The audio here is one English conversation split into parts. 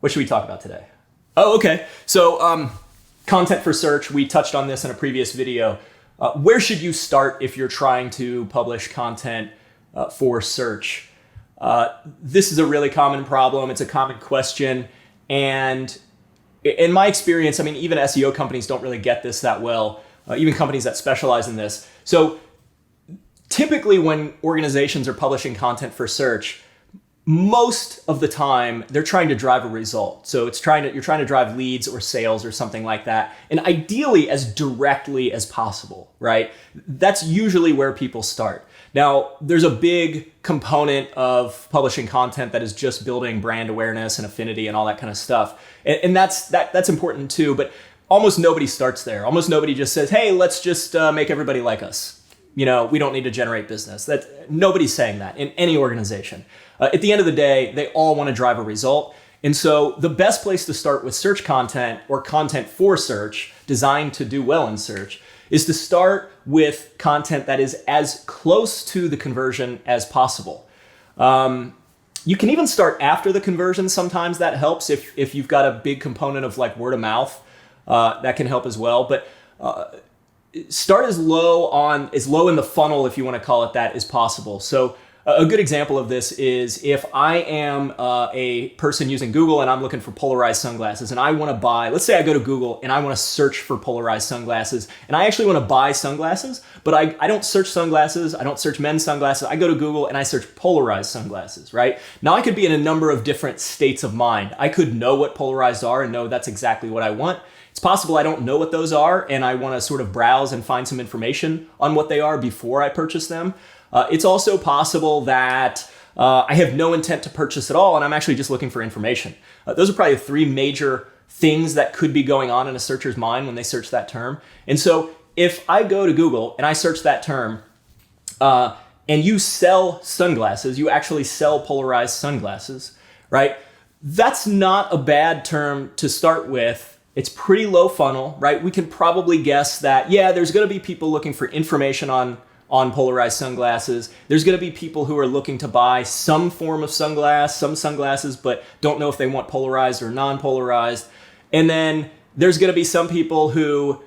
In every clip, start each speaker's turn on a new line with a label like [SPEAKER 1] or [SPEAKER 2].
[SPEAKER 1] What should we talk about today? Oh, okay. So content for search, we touched on this in a previous video. Where should you start if you're trying to publish content for search? This is a really common problem. It's a common question. And in my experience, I mean, even SEO companies don't really get this that well, even companies that specialize in this. So typically when organizations are publishing content for search, most of the time they're trying to drive a result. So you're trying to drive leads or sales or something like that. And ideally as directly as possible, right? That's usually where people start. Now, there's a big component of publishing content that is just building brand awareness and affinity and all that kind of stuff. And that's important too, but almost nobody starts there. Almost nobody just says, hey, let's just make everybody like us. We don't need to generate business. Nobody's saying that in any organization. At the end of the day, they all want to drive a result. And so the best place to start with search content or content for search designed to do well in search is to start with content that is as close to the conversion as possible. You can even start after the conversion. Sometimes that helps if you've got a big component of like word of mouth, that can help as well. But start as low in the funnel, if you want to call it that, as possible. So a good example of this is if I am a person using Google and I'm looking for polarized sunglasses and I want to buy, let's say I go to Google and I want to search for polarized sunglasses and I actually want to buy sunglasses, but I don't search sunglasses, I don't search men's sunglasses, I go to Google and I search polarized sunglasses, right? Now I could be in a number of different states of mind. I could know what polarized are and know that's exactly what I want. It's possible I don't know what those are and I want to sort of browse and find some information on what they are before I purchase them. It's also possible that I have no intent to purchase at all and I'm actually just looking for information. Those are probably the three major things that could be going on in a searcher's mind when they search that term. And so if I go to Google and I search that term and you sell sunglasses, you actually sell polarized sunglasses, right? That's not a bad term to start with. It's pretty low funnel, right? We can probably guess that, yeah, there's going to be people looking for information on polarized sunglasses. There's going to be people who are looking to buy some form of some sunglasses, but don't know if they want polarized or non-polarized. And then there's going to be some people who,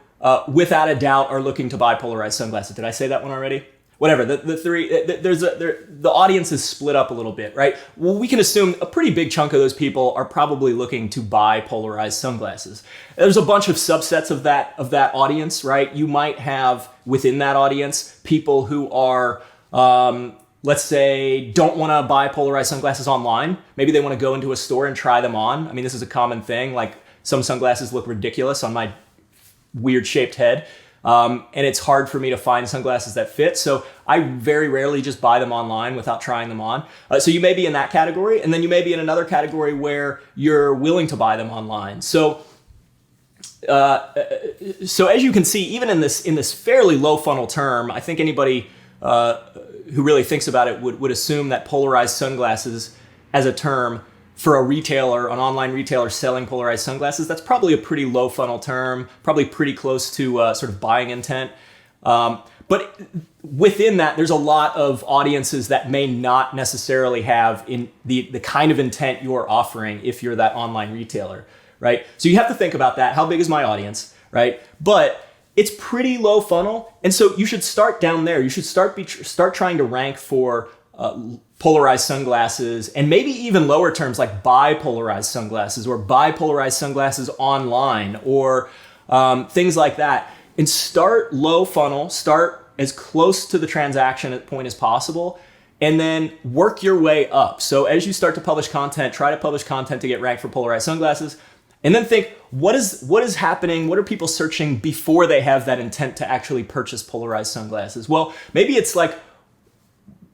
[SPEAKER 1] without a doubt, are looking to buy polarized sunglasses. Did I say that one already? Whatever. The audience is split up a little bit, right? Well, we can assume a pretty big chunk of those people are probably looking to buy polarized sunglasses. There's a bunch of subsets of that audience, right? You might have within that audience people who are, let's say, don't want to buy polarized sunglasses online. Maybe they want to go into a store and try them on. I mean, this is a common thing. Like some sunglasses look ridiculous on my weird shaped head. And it's hard for me to find sunglasses that fit. So I very rarely just buy them online without trying them on. So you may be in that category. And then you may be in another category where you're willing to buy them online. So as you can see, even in this fairly low funnel term, I think anybody who really thinks about it would assume that polarized sunglasses as a term for a retailer, an online retailer selling polarized sunglasses, that's probably a pretty low funnel term, probably pretty close to sort of buying intent. But within that, there's a lot of audiences that may not necessarily have in the kind of intent you're offering if you're that online retailer, right? So you have to think about that. How big is my audience, right? But it's pretty low funnel. And so you should start down there. You should start trying to rank for polarized sunglasses and maybe even lower terms like buy polarized sunglasses or buy polarized sunglasses online or things like that. And start low funnel, start as close to the transaction point as possible, and then work your way up. So as you start to publish content, try to publish content to get ranked for polarized sunglasses, and then think, what is happening? What are people searching before they have that intent to actually purchase polarized sunglasses? Well, maybe it's like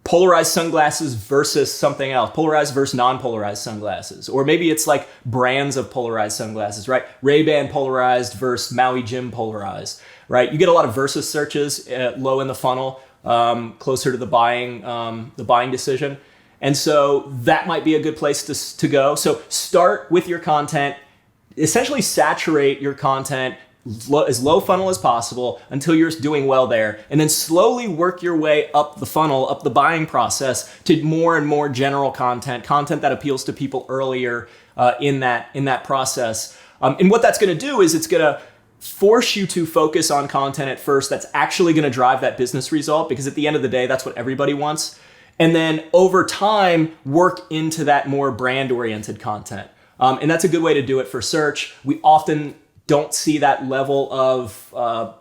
[SPEAKER 1] polarized sunglasses versus something else, polarized versus non-polarized sunglasses. Or maybe it's like brands of polarized sunglasses, right? Ray-Ban polarized versus Maui Jim polarized, right? You get a lot of versus searches low in the funnel, closer to the buying decision. And so that might be a good place to go. So start with your content, essentially saturate your content as low funnel as possible until you're doing well there, and then slowly work your way up the funnel, up the buying process to more and more general content that appeals to people earlier in that process. And what that's going to do is it's going to force you to focus on content at first that's actually going to drive that business result, because at the end of the day, that's what everybody wants. And then over time, work into that more brand-oriented content. And that's a good way to do it for search. We often don't see that level of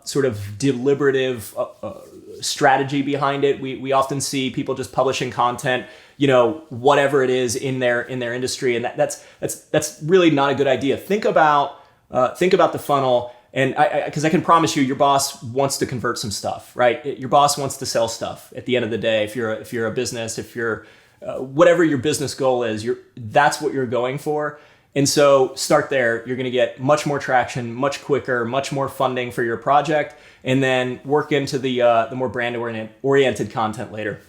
[SPEAKER 1] sort of deliberative strategy behind it. We often see people just publishing content, whatever it is in their industry, and that's really not a good idea. Think about the funnel, and because I can promise you, your boss wants to convert some stuff, right? Your boss wants to sell stuff at the end of the day. If you're a business, if you're whatever your business goal is, that's what you're going for. And so start there. You're going to get much more traction, much quicker, much more funding for your project, and then work into the more brand oriented content later.